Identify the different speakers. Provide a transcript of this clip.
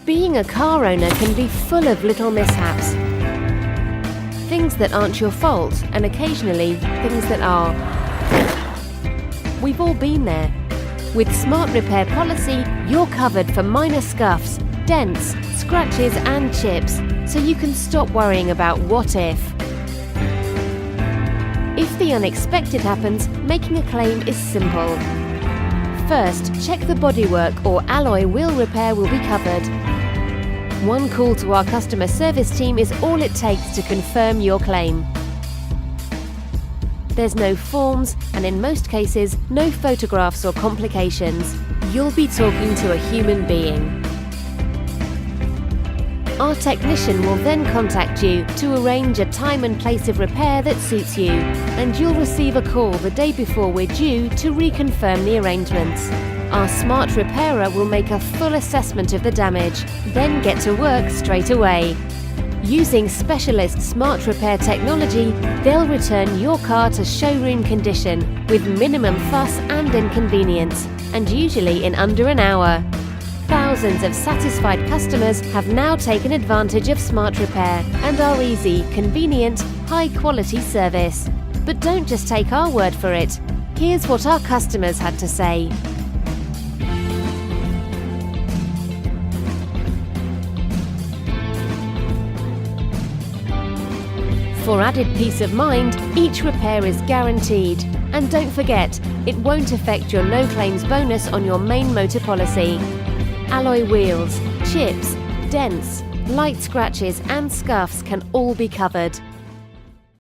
Speaker 1: Being a car owner can be full of little mishaps. Things that aren't your fault, and occasionally things that are. We've all been there. With Smart Repair Policy, you're covered for minor scuffs, dents, scratches and chips, so you can stop worrying about what if. If the unexpected happens, making a claim is simple. First, check the bodywork or alloy wheel repair will be covered. One call to our customer service team is all it takes to confirm your claim. There's no forms, and in most cases, no photographs or complications. You'll be talking to a human being. Our technician will then contact you to arrange a time and place of repair that suits you, and you'll receive a call the day before we're due to reconfirm the arrangements. Our smart repairer will make a full assessment of the damage, then get to work straight away. Using specialist smart repair technology, they'll return your car to showroom condition with minimum fuss and inconvenience, and usually in under an hour. Thousands of satisfied customers have now taken advantage of smart repair and our easy, convenient, high-quality service. But don't just take our word for it. Here's what our customers had to say. For added peace of mind, each repair is guaranteed. And don't forget, it won't affect your no claims bonus on your main motor policy. Alloy wheels, chips, dents, light scratches and scuffs can all be covered.